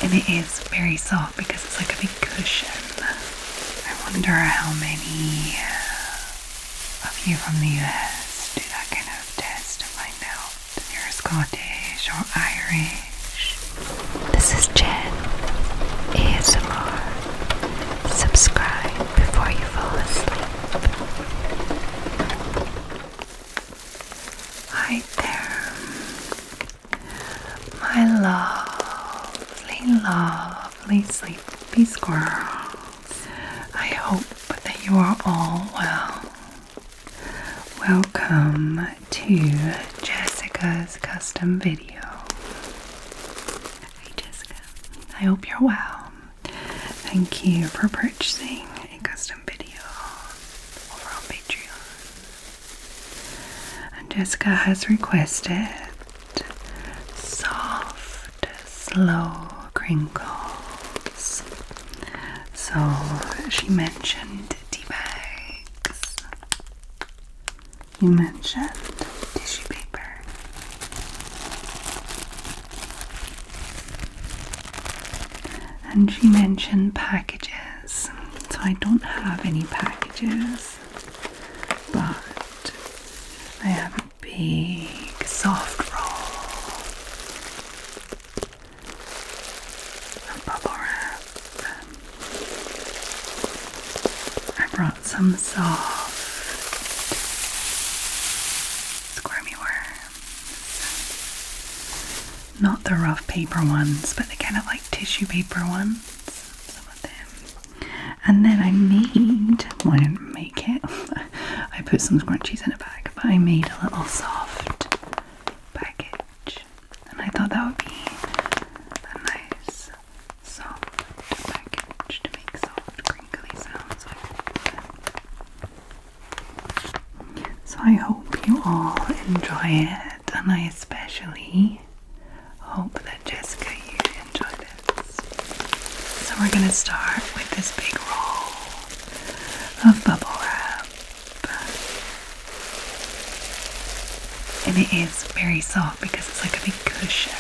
And it is very soft because it's like a big cushion. I wonder how many of you from the US do that kind of test to find out if you're Scottish or Irish. This is Jen, ASMR. Subscribe before you fall asleep. Hi there, my lovely sleepy squirrels. I hope that you are all well. Welcome to Jessica's custom video. Hi Jessica, I hope you're well. Thank you for purchasing a custom video over on Patreon. And Jessica has requested soft, slow crinkles. So she mentioned tea bags. You mentioned tissue paper. And she mentioned packages. So I don't have any packages, but I have a big soft roll of bubble wrap. I brought some soft squirmy worms. Not the rough paper ones, but the kind of like tissue paper ones. Some of them. And then I made, well, I didn't make it. I put some scrunchies in a bag, but I made a little soft package. And I thought that would be a nice soft package to make soft crinkly sounds with. So I hope you all enjoy it, and I especially hope that Jessica, you enjoy this. So we're going to start with this big roll of bubble wrap. And it is very soft because it's like a big cushion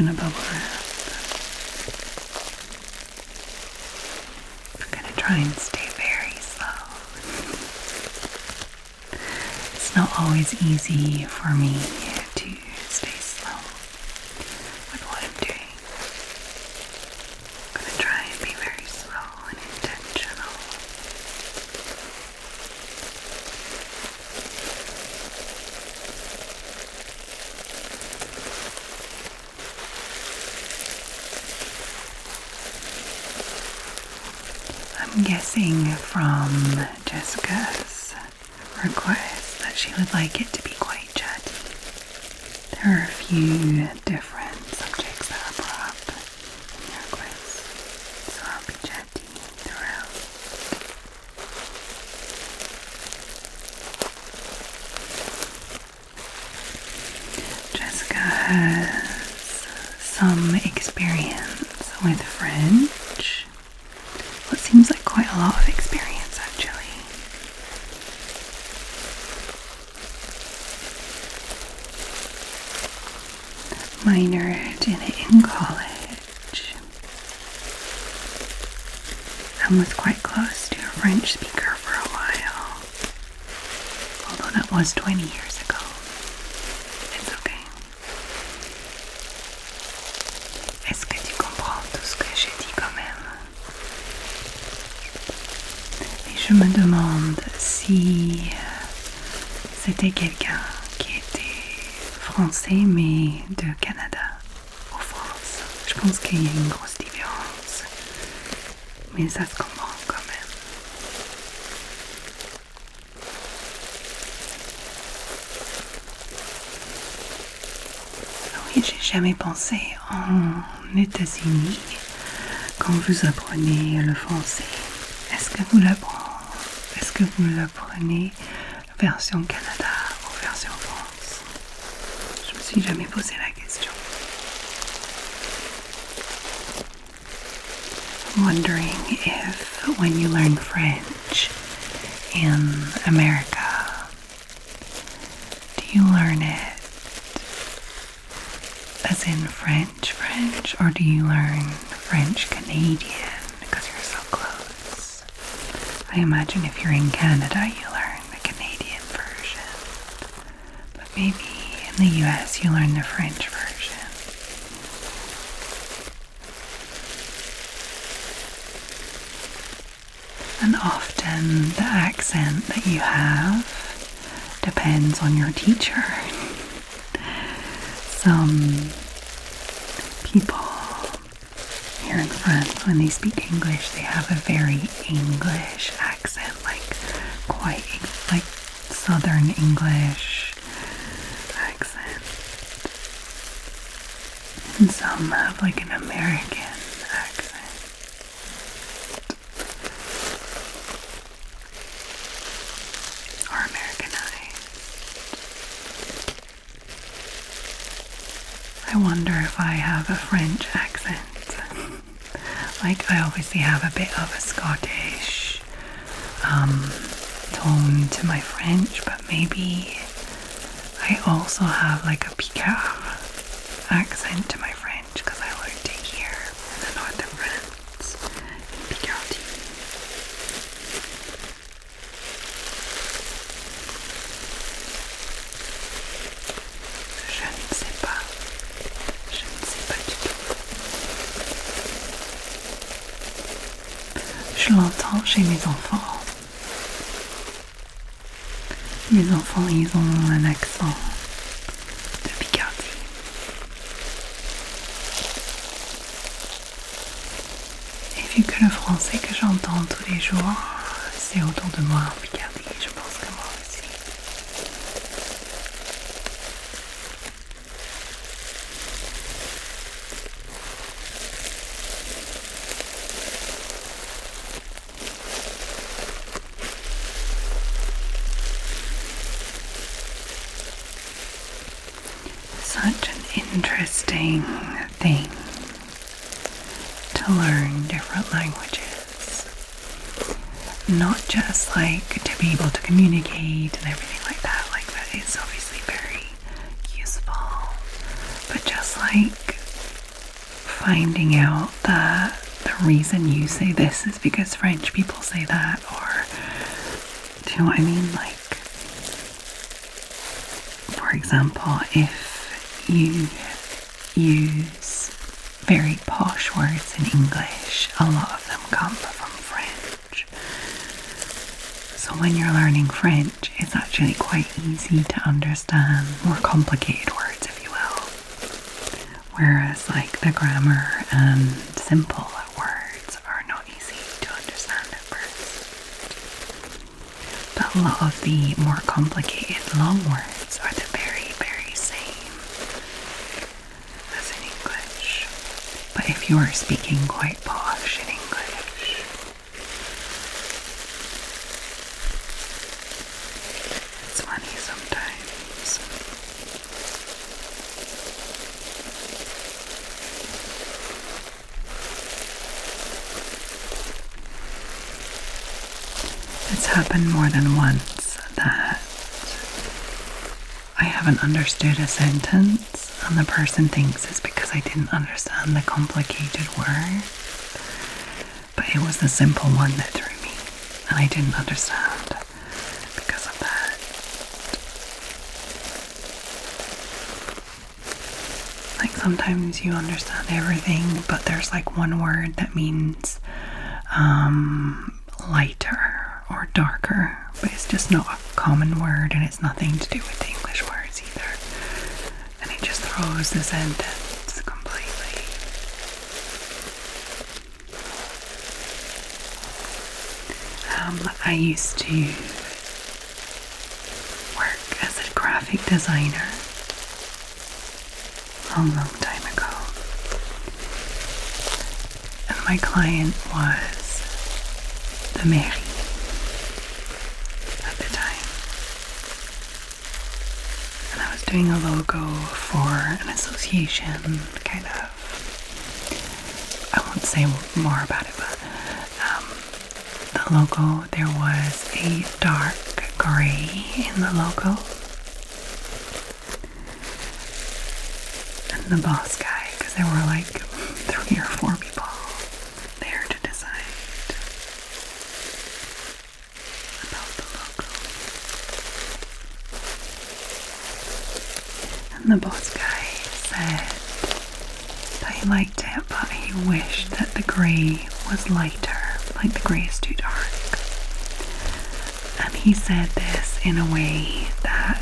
of bubble wrap. I'm going to try and stay very slow. It's not always easy for me to stay slow with what I'm doing. I'm going to try and be very slow and intentional. I'm guessing from Jessica's request that she would like it to be quite chatty. There are a few different subjects that are brought up in your request, so I'll be chatty throughout. Jessica has some experience with French. What seems like quite a lot of experience, actually. Minored in it in college and was quite close to a French speaker for a while, although that was 20 years ago. It's okay. Est-ce que tu comprends tout ce que je dis quand même? Et je me demande si c'était quelqu'un qui était français mais de Canada ou France. Je pense qu'il y a une grosse différence, mais ça se comprend quand même. Oui, j'ai jamais pensé en États-Unis quand vous apprenez le français. Est-ce que vous l'apprenez version Canada ou version France? Je me suis jamais posé la question. I'm wondering if when you learn French in America, do you learn it as as in French, or do you learn French Canadian because you're so close? I imagine if you're in Canada, you learn the Canadian version, but maybe in the US you learn the French version. And often the accent that you have depends on your teacher. Some people here in France, when they speak English, they have a very English accent, like quite like Southern English accent. And some have like an American accent. Or Americanized. I wonder if I have a French accent. Like, I obviously have a bit of a Scottish tone to my French, but maybe I also have like a Picard accent to my French because I learned it here in the north of France, in Picardy. Je ne sais pas. Je ne sais pas du tout. Je l'entends chez mes enfants. Mes enfants, ils ont un accent de Picardie. Et vu que le français que j'entends tous les jours, c'est autour de moi en Picardie, je pense que moi aussi. Such an interesting thing to learn different languages. Not just like to be able to communicate and everything like that is obviously very useful, but just like finding out that the reason you say this is because French people say that, or do you know what I mean? Like, for example, if you use very posh words in English, a lot of them come from French. So when you're learning French, it's actually quite easy to understand more complicated words, if you will. Whereas like the grammar and simple words are not easy to understand at first. But a lot of the more complicated long words are the very, very same as in English. But if you are speaking quite posh in English, it's funny sometimes. It's happened more than once that I haven't understood a sentence and the person thinks it's because I didn't understand the complicated word, but it was the simple one that threw me and I didn't understand because of that. Like sometimes you understand everything, but there's like one word that means lighter or darker, but it's just not a common word and it's nothing to do with the English words either, and it just throws the sentence completely. I used to work as a graphic designer a long time ago, and my client was the Maryville at the time, and I was doing a logo for an association, kind of. I won't say more about it, but the logo, there was a dark grey in the logo, and and the boss guy, because there were like 3 or 4 people there to decide about the logo. And the boss guy said that he liked it, but he wished that the grey was lighter, like the grey is too dark. And he said this in a way that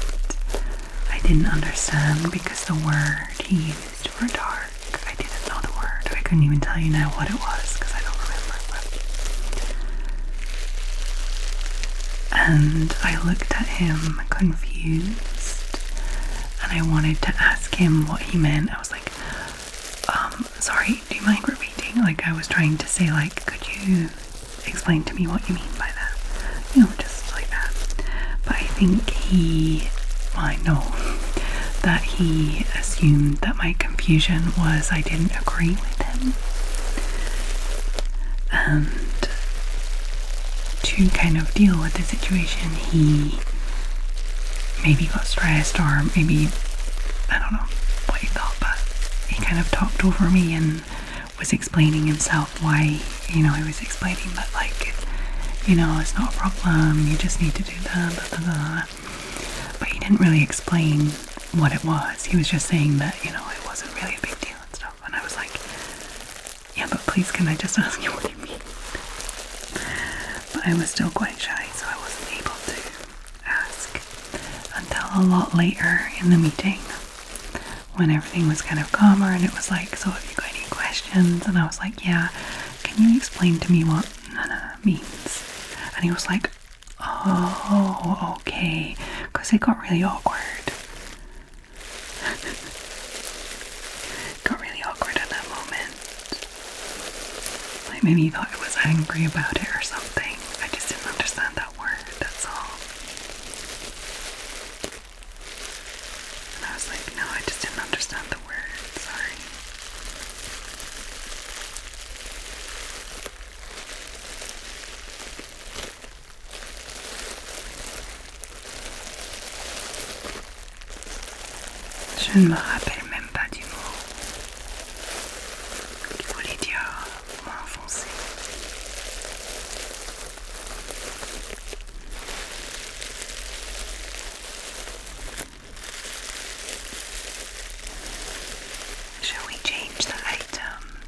I didn't understand, because the word he used for dark, I didn't know the word. I couldn't even tell you now what it was because I don't remember. And I looked at him confused, and I wanted to ask him what he meant. I was like, sorry, do you mind repeating? Like, I was trying to say, like, could you explain to me what you mean by that? You know, just like that. But I think I know that he assumed that my confusion was I didn't agree with him. And to kind of deal with the situation, he maybe got stressed, or maybe, I don't know what he thought, but he kind of talked over me and was explaining himself why, you know, he was explaining that, like, you know, it's not a problem, you just need to do that, blah, blah, blah. But he didn't really explain what it was. He was just saying that, you know, it wasn't really a big deal and stuff. And I was like, yeah, but please, can I just ask you what you mean? But I was still quite shy, so I wasn't able to ask until a lot later in the meeting, when everything was kind of calmer, and it was like, so have you got any questions? And I was like, yeah, can you explain to me what nana means? And he was like, oh, okay, because it got really awkward. Got really awkward at that moment. Like, maybe he thought I was angry about it or something. I just didn't understand that word, that's all. And I was like, no, I just didn't understand the word, sorry. Je ne me rappelle même pas du mot qu'il voulait dire moi en français. Shall we change the item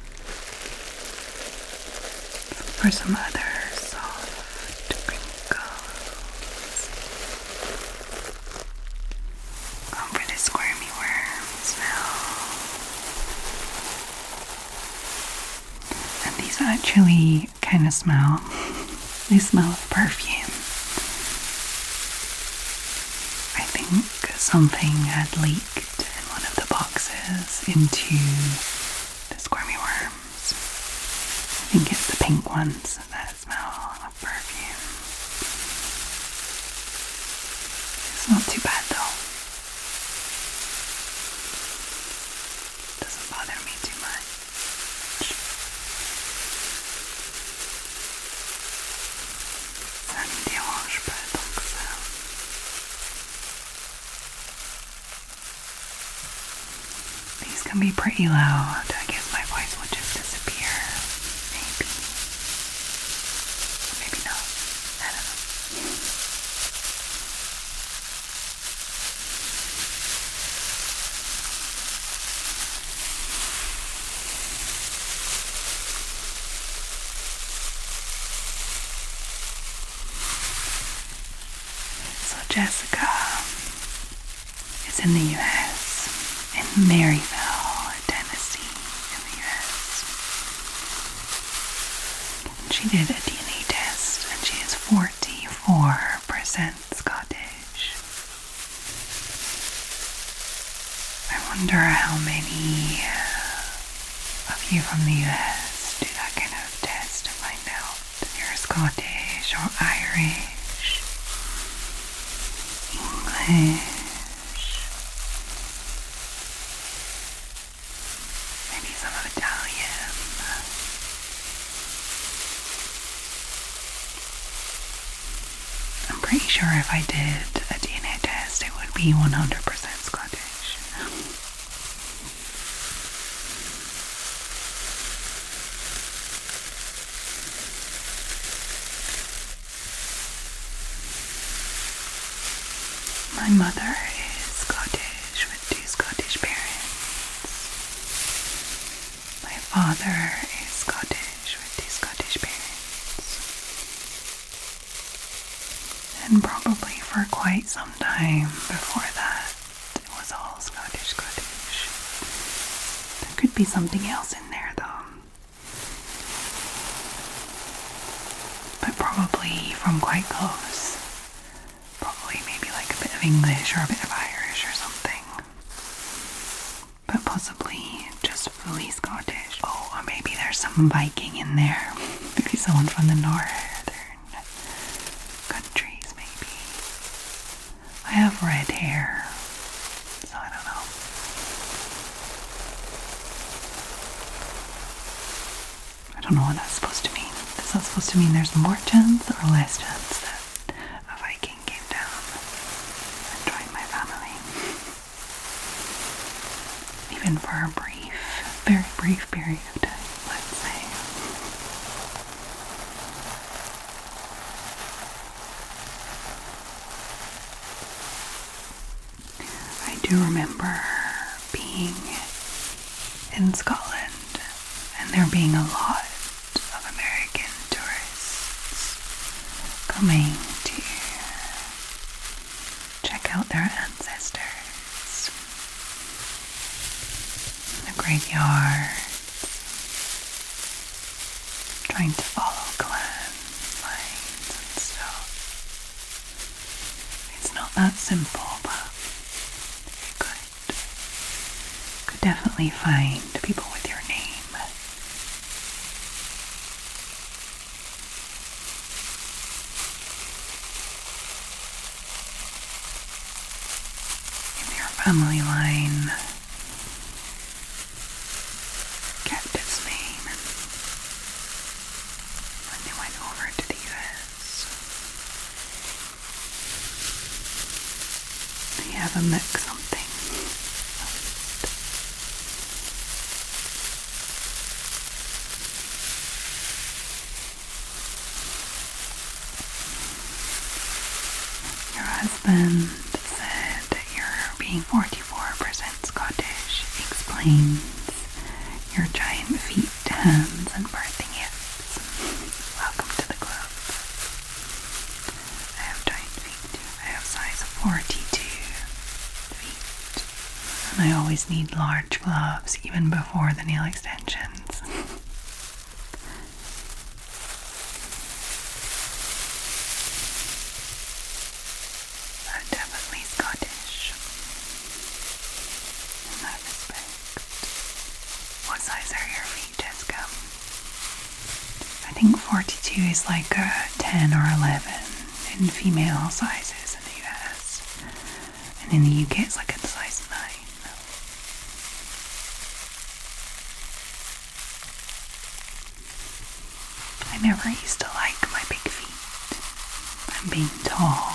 for some other soft crinkles? For the squirmy worm smell. And these actually kind of smell. They smell of perfume. I think something had leaked in one of the boxes into the squirmy worms. I think it's the pink ones that smell of perfume. It's not too bad though. Doesn't bother me too much. Ça ne me dérange pas tant que ça. These can be pretty loud. I guess my voice will just disappear. Maybe. Maybe not. I don't know. So Jessica is in the US, in Maryville, Tennessee, in the US. And she did a DNA test, and she is 44% Scottish. I wonder how many of you from the US do that kind of test to find out if you're Scottish or Irish, English. Maybe some of Italian. I'm pretty sure if I did a DNA test, it would be 100% Scottish. My mother is Scottish with 2 Scottish parents. My father is Scottish with 2 Scottish parents. And probably for quite some time before that, it was all Scottish. There could be something else in there though. But probably from quite close. Probably maybe like a bit of English or a bit of Irish or something. But possibly just fully Scottish. Oh, or maybe there's some Viking in there. Maybe someone from the northern countries, maybe. I have red hair, so I don't know. I don't know what that's supposed to mean. Is that supposed to mean there's more chance or less chance that a Viking came down and joined my family? Even for a very brief period of time, let's say. I do remember being in Scotland and there being a lot of American tourists coming to check out their ancestors in the graveyards, trying to follow clan lines and stuff. It's not that simple, but you could definitely find people with your name. Family line kept its name when they went over to the US. They have a mix something. Your husband being 44% Scottish explains your giant feet, hands, and birthing hips. Welcome to the club. I have giant feet too. I have size 42 feet. And I always need large gloves even before the nail extensions. I'm definitely Scottish. In that respect. What size are your feet, Jessica? I think 42 is like a 10 or 11 in female sizes in the US. And in the UK it's like a size 9. I never used to like my big feet and being tall.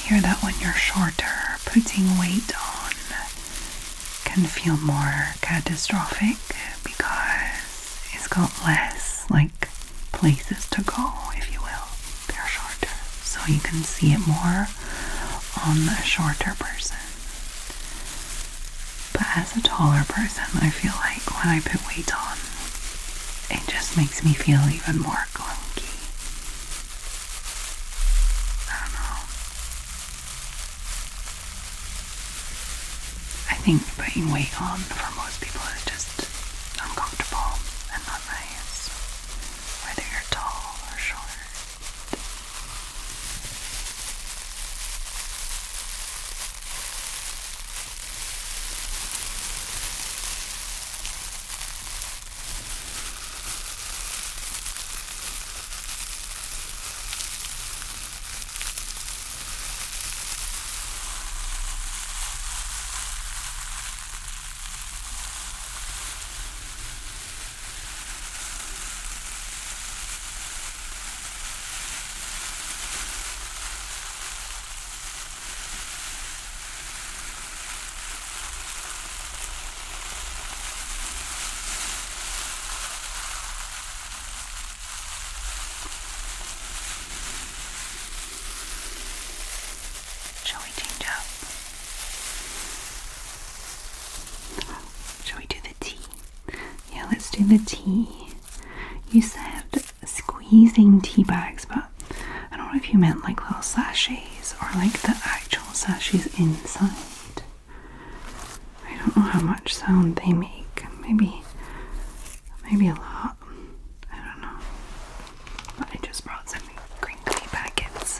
Hear that when you're shorter, putting weight on can feel more catastrophic because it's got less like places to go, if you will. They're shorter, so you can see it more on a shorter person. But as a taller person, I feel like when I put weight on, it just makes me feel even more clunky. I think putting weight on for most people is just uncomfortable and not nice, whether you're tall or short. making the tea. You said squeezing tea bags, but I don't know if you meant like little sachets or like the actual sachets inside. I don't know how much sound they make. Maybe a lot. I don't know. But I just brought some crinkly packets.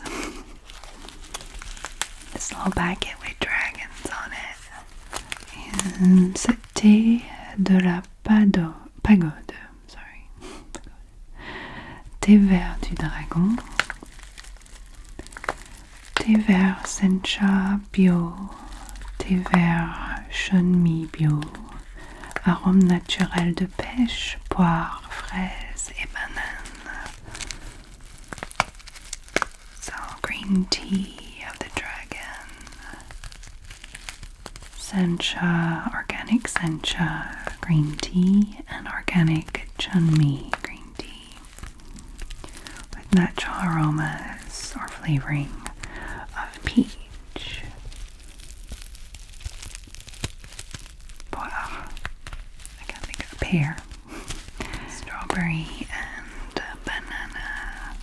This little packet with dragons on it. And c'était de la pagode. Sorry. Thé vert du dragon. Thé vert sencha bio. Thé vert chenille bio. Arôme naturel de pêche, poire, fraise et banane. So, green tea of the dragon. Sencha, organic sencha green tea, and organic chunmi green tea. With natural aromas or flavoring of peach. Pear, strawberry, and banana.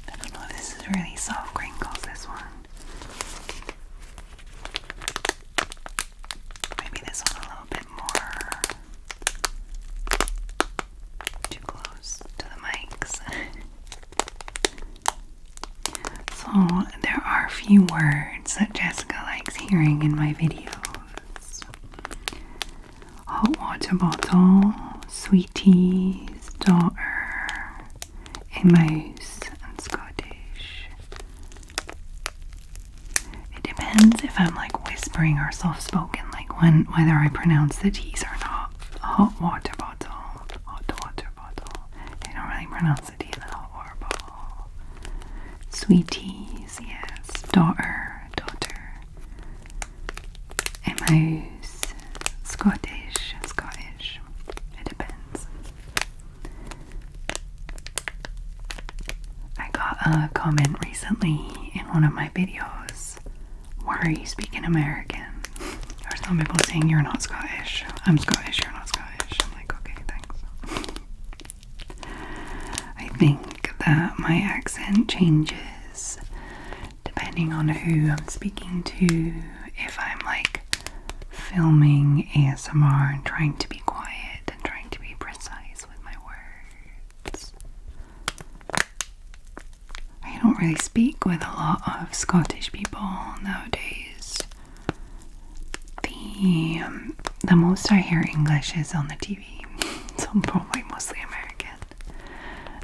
I don't know if this is really soft crinkles, this one. There are a few words that Jessica likes hearing in my videos. Hot water bottle, sweeties, daughter, a mouse, and Scottish. It depends if I'm like whispering or soft spoken, like whether I pronounce the T's or not. Hot water bottle, hot water bottle. I don't really pronounce the T in the hot water bottle. Sweeties, yes. Daughter. A mouse. Scottish. It depends. I got a comment recently in one of my videos. Why are you speaking American? Or some people saying you're not Scottish. I'm Scottish, you're not Scottish. I'm like, okay, thanks. I think that my accent changes depending on who I'm speaking to. If I'm like filming ASMR and trying to be quiet and trying to be precise with my words. I don't really speak with a lot of Scottish people nowadays. The most I hear English is on the TV, so I'm probably mostly American.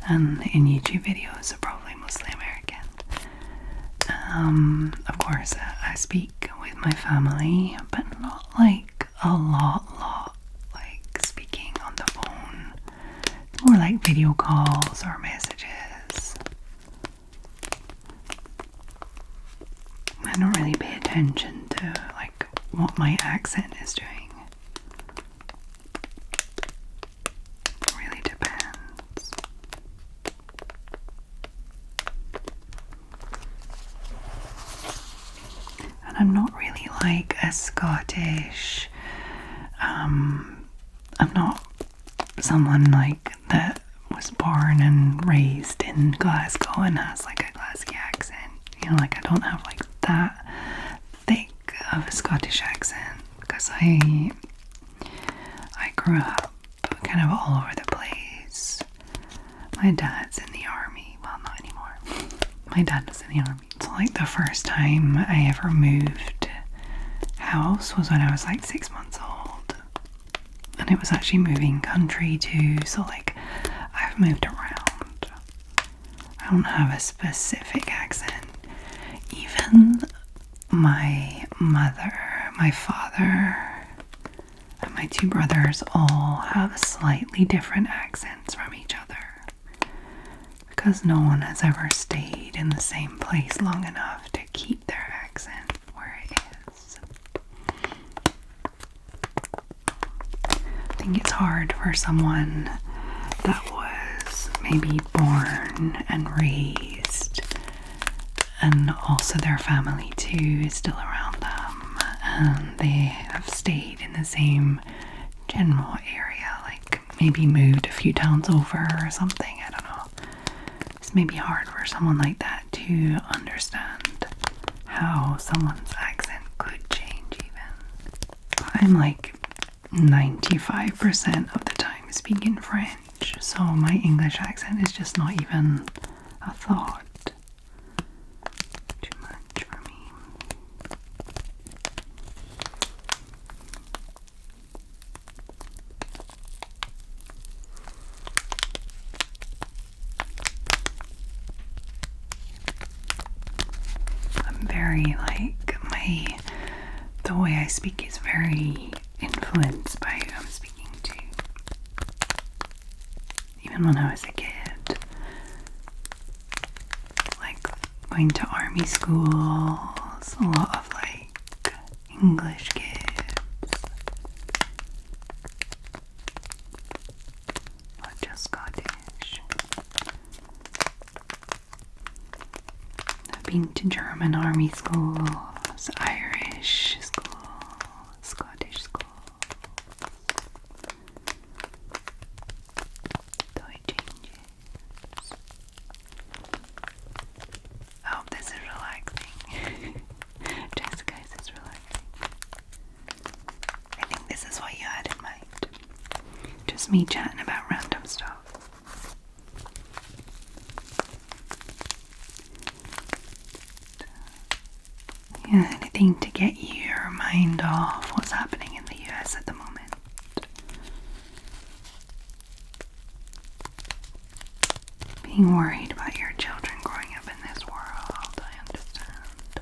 And in YouTube videos are probably mostly American. Of course, I speak with my family, but not like a lot, like speaking on the phone. It's more like video calls or messages. I don't really pay attention to like what my accent is doing. It really depends. And I'm not really like a Scottish, I'm not someone like that was born and raised in Glasgow and has like a Glasgow accent. You know, like I don't have like that thick of a Scottish accent because I grew up kind of all over the place. My dad's in the army. Well, not anymore. My dad was in the army. So like the first time I ever moved house was when I was like 6 months old. And it was actually moving country too. So like I've moved around. I don't have a specific accent. Even my mother, my father, and my two brothers all have slightly different accents from each other. Because no one has ever stayed in the same place long enough to keep their accent where it think it's hard for someone that was maybe born and raised, and also their family too is still around them, and they have stayed in the same general area, like maybe moved a few towns over or something. I don't know. It's maybe hard for someone like that to understand how someone's accent could change even. I'm like 95% of the time speaking French, so my English accent is just not even a thought. Too much for me. I'm very the way I speak is very influenced by who I'm speaking to. Even when I was a kid, like going to army schools, a lot of English kids, not just Scottish. I've been to German army schools, Irish schools, Scottish schools. I hope this is relaxing. Jessica, is this relaxing? I think this is what you had in mind. Just me chatting about random stuff. Yeah, anything to get your mind off what's happening in the US at the moment. Being worried about your children growing up in this world, I understand.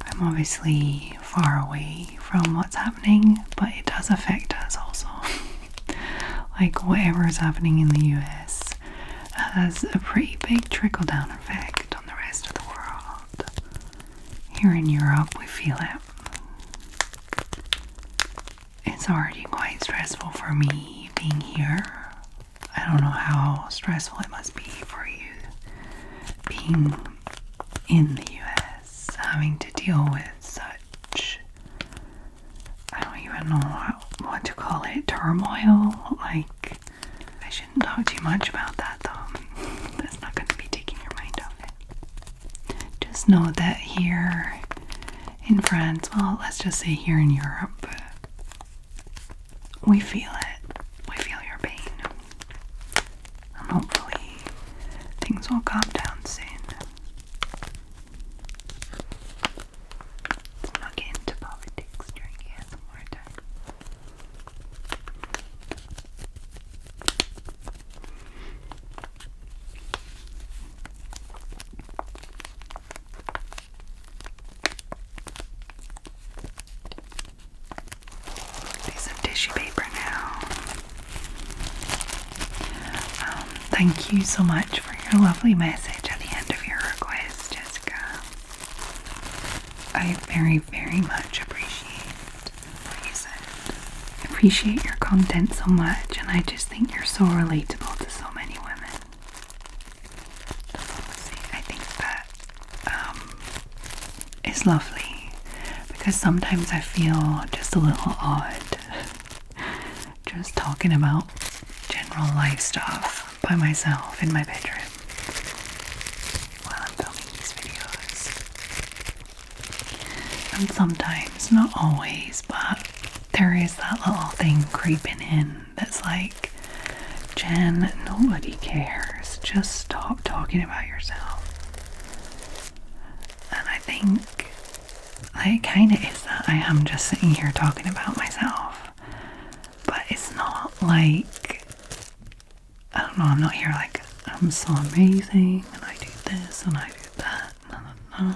I'm obviously far away from what's happening, but it does affect us also. Whatever is happening in the US has a pretty big trickle-down effect on the rest of the world. Here in Europe, we feel it. It's already quite stressful for me being here. I don't know how stressful it must be for you being in the US, having to deal with such, I don't even know what to call it, turmoil. I shouldn't talk too much about that though. That's not going to be taking your mind off it. Just know that here in France, well, let's just say here in Europe, we feel it. We feel your pain. And hopefully things will calm down soon. Let's not get into politics during ASMR time. Piece of tissue paper now. Thank you so much for your lovely message at the end of your request, Jessica. I very, very much appreciate what you said. I appreciate your content so much, and I just think you're so relatable to so many women. I think that is lovely, because sometimes I feel just a little odd just talking about general life stuff by myself in my bedroom while I'm filming these videos. And sometimes, not always, but there is that little thing creeping in that's like, Jen, nobody cares. Just stop talking about yourself. And I think it kind of is that I am just sitting here talking about myself. But it's not like, I don't know, I'm not here like, I'm so amazing and I do this and I do that. No.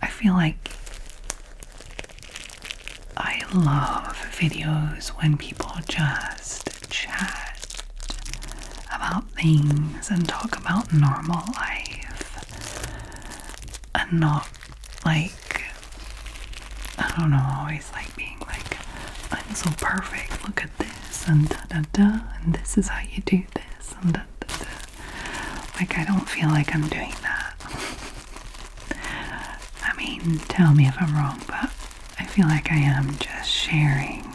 I feel like I love videos when people just chat about things and talk about normal life and not I don't know, always being so perfect. Look at this, and da da da, and this is how you do this, and da da da. Like, I don't feel like I'm doing that. I mean, tell me if I'm wrong, but I feel like I am just sharing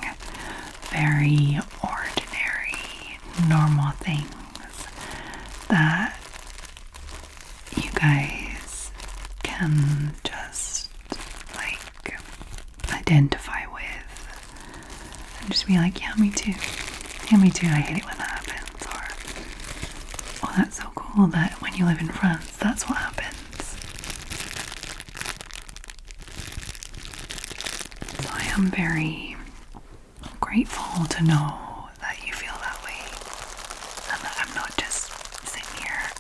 very ordinary, normal things that you guys can just, like, identify with and just be like, yeah, me too. Yeah, me too. I hate it when that happens. Or, oh, that's so cool that when you live in France, that's what happens. So I am very grateful to know that you feel that way, and that I'm not just sitting here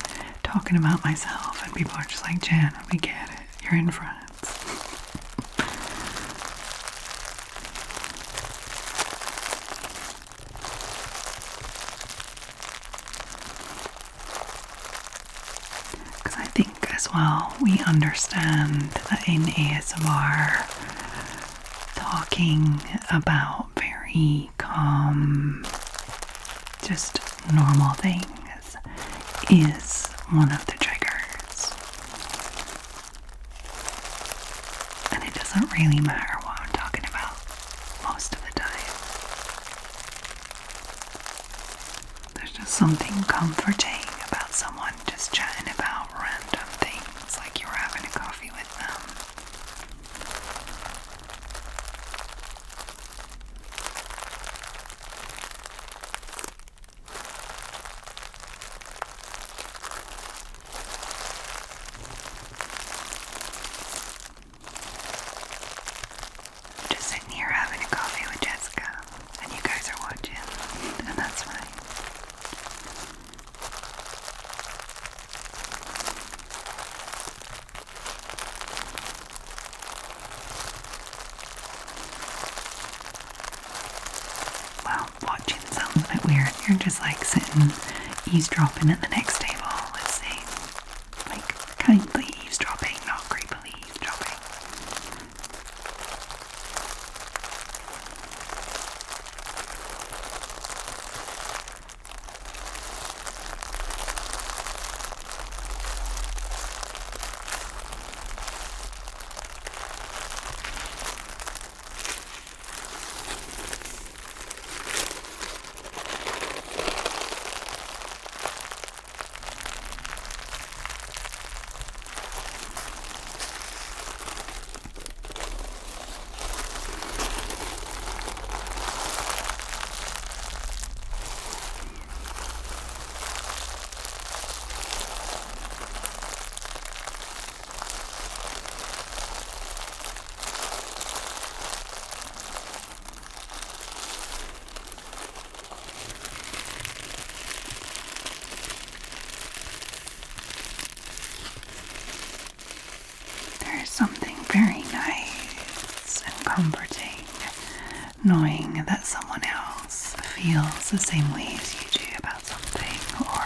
talking about myself and people are just like, Jen, we get it, you're in France. Because I think as well we understand that in ASMR, talking about very calm, just normal things is one of the triggers. And it doesn't really matter what I'm talking about most of the time. There's just something comforting about someone just chatting about random things like you're having a coffee with them. Just sitting here having a coffee with Jessica, and you guys are watching, and that's fine. Well, watching sounds a bit weird. You're just like sitting, eavesdropping at the next table, let's say. Like, kindly eavesdropping, not creepily eavesdropping. There's something very nice and comforting knowing that someone else feels the same way as you do about something, or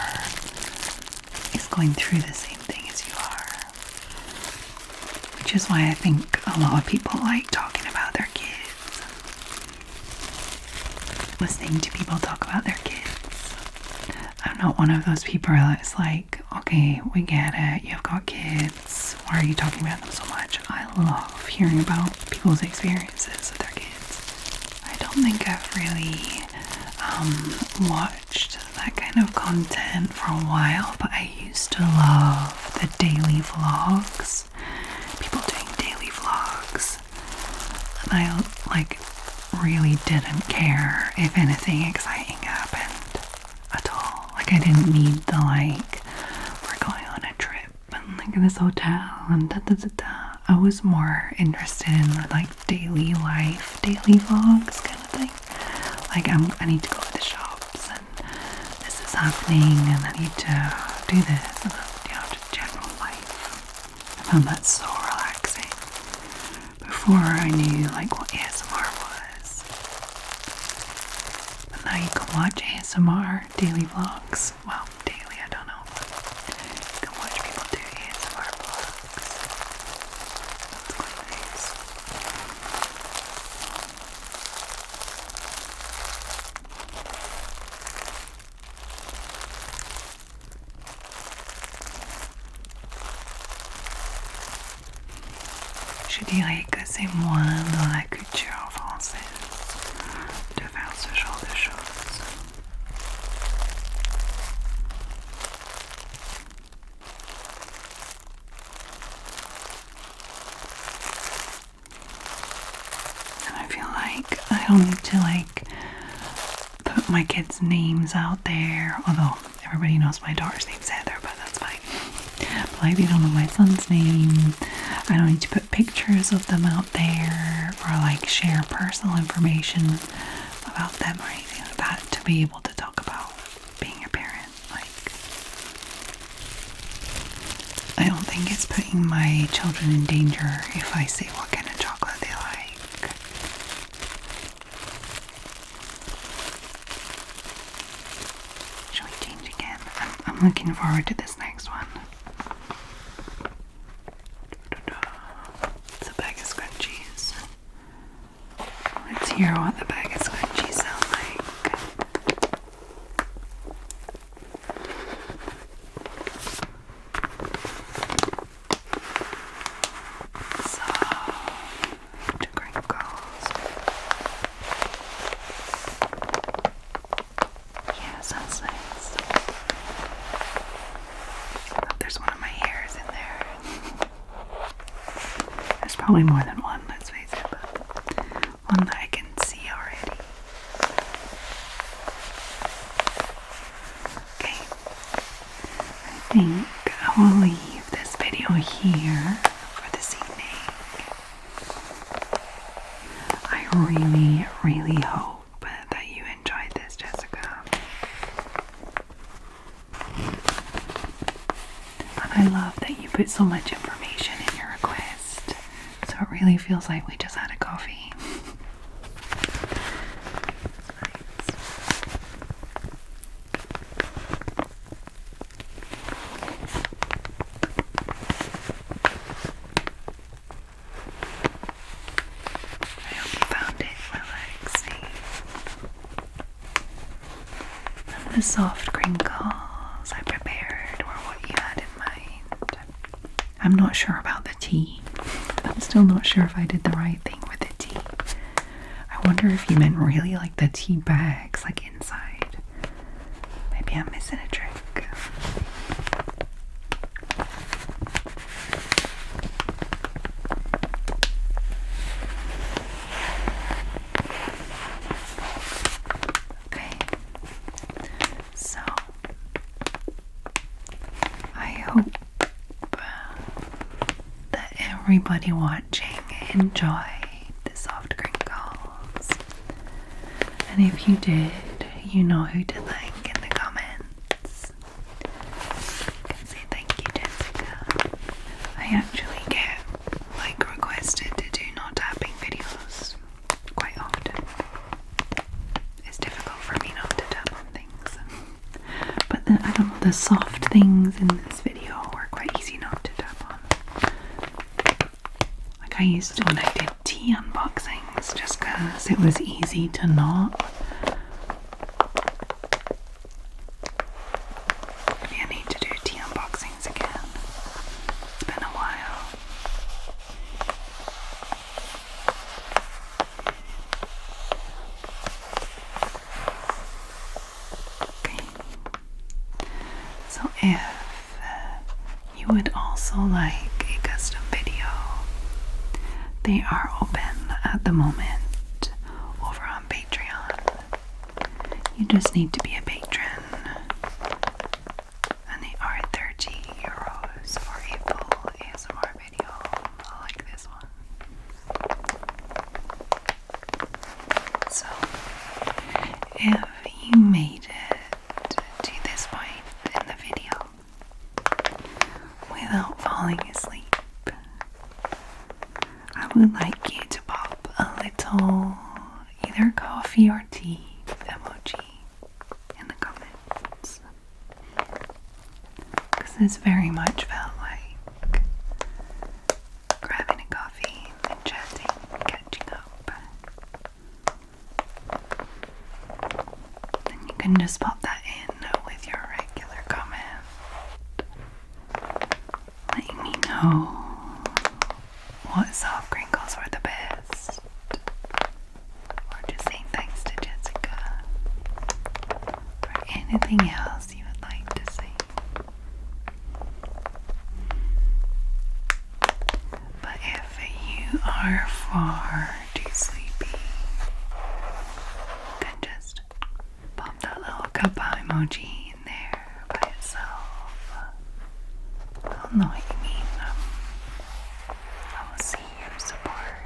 is going through the same thing as you are. Which is why I think a lot of people like talking about their kids, listening to people talk about their kids. I'm not one of those people that's like, okay, we get it, you've got kids, why are you talking about them so much? I love hearing about people's experiences with their kids. I don't think I've really watched that kind of content for a while, but I used to love the daily vlogs, people doing daily vlogs, and I like really didn't care if anything exciting happened at all. Like, I didn't need the like, we're going on a trip and like in this hotel and da da da da. I was more interested in the like daily life, daily vlogs kind of thing. Like, I need to go to the shops and this is happening and I need to do this, and you know, just general life. I found that so relaxing before I knew like what ASMR was. But now you can watch ASMR daily vlogs. Well, daily, I don't know, but you can watch people do ASMR vlogs. That's quite nice. dirais que c'est moins dans la culture française de faire ce genre de choses. And I feel like I don't need to like put my kids' names out there, although everybody knows my daughter's name's Heather, but that's fine. But like, they don't know my son's name. I don't need to put pictures of them out there or like share personal information about them or anything like that to be able to talk about being a parent. Like, I don't think it's putting my children in danger if I say what kind of chocolate they like. Shall we change again? I'm looking forward to this next one. It's a bag of scrunchies. Let's hear what the bag of scrunchies sound like. Soft crinkles. Yeah, sounds nice. Oh, there's one of my hairs in there. There's probably more than one, let's face it, but one that I can see already. Okay, I think I will leave this video here for this evening. I really, really hope that you enjoyed this, Jessica. And I love that you put so much information in your request, so it really feels like we just had a coffee. I hope you found it relaxing. And the soft crinkles I prepared were what you had in mind. I'm not sure about the tea. I'm still not sure if I did the right thing with the tea. I wonder if you meant really like the tea bags, like inside. Maybe I'm missing a trick. Okay, so I hope that everybody watching enjoyed the soft crinkles. And if you did, you know who to thank in the comments. You can say thank you, Jessica. I actually get like requested to do no tapping videos quite often. It's difficult for me not to tap on things. But I don't know, the soft things in this video were quite easy not to tap on. Like I used to when I did tea unboxings, just because it was easy to not. Maybe I need to do tea unboxings again. It's been a while. Okay. So if you would also like a custom video, they are open at the moment over on Patreon. You just need to be a patron, and they are €30 for a full ASMR video like this one. So if you made it to this point in the video without falling asleep, I would like you to pop a little either coffee or tea emoji in the comments, because this very much felt like grabbing a coffee and chatting, catching up. Then you can just pop that in with your regular comment, letting me know what soft crinkles anything else you would like to see. But if you are far too sleepy, you can just pop that little kappa emoji in there by itself. I'll know what you mean. I will see your support.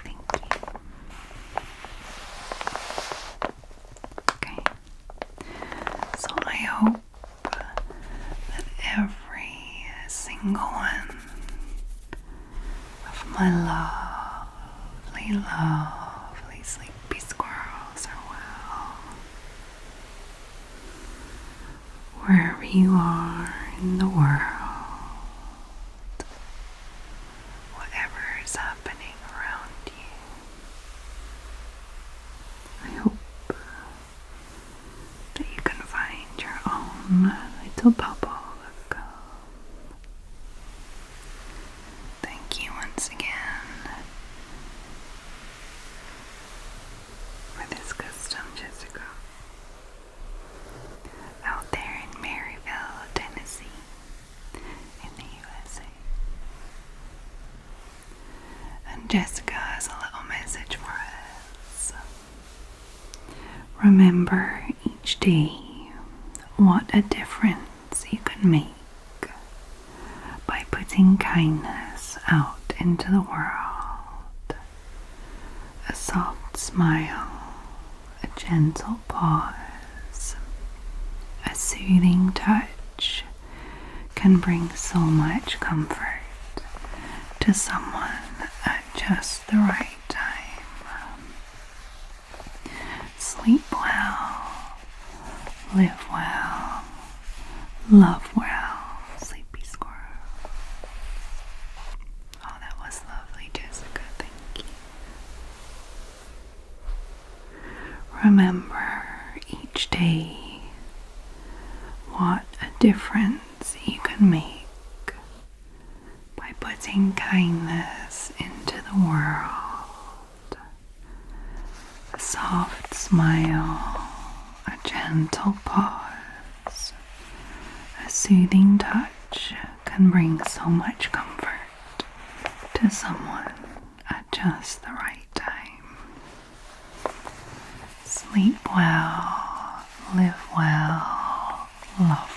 Thank you. Okay. So I hope that every single one of my lovely sleepy squirrels are well. Wherever you are in the world, whatever is happening around you, I hope that you can find your own little bubble of calm. Thank you once again for this custom Jessica out there in Maryville, Tennessee, in the USA. And Jessica has a little message for us. Remember each day what a difference you can make by putting kindness out into the world. A soft smile, a gentle pause, a soothing touch can bring so much comfort to someone at just the right time. Sleep well, live well, love well, sleepy squirrel. Oh, that was lovely, Jessica. Thank you. Remember each day what a difference you can make by putting kindness into the world. A soft smile, a gentle pause, a soothing touch can bring so much comfort to someone at just the right time. Sleep well, live well, love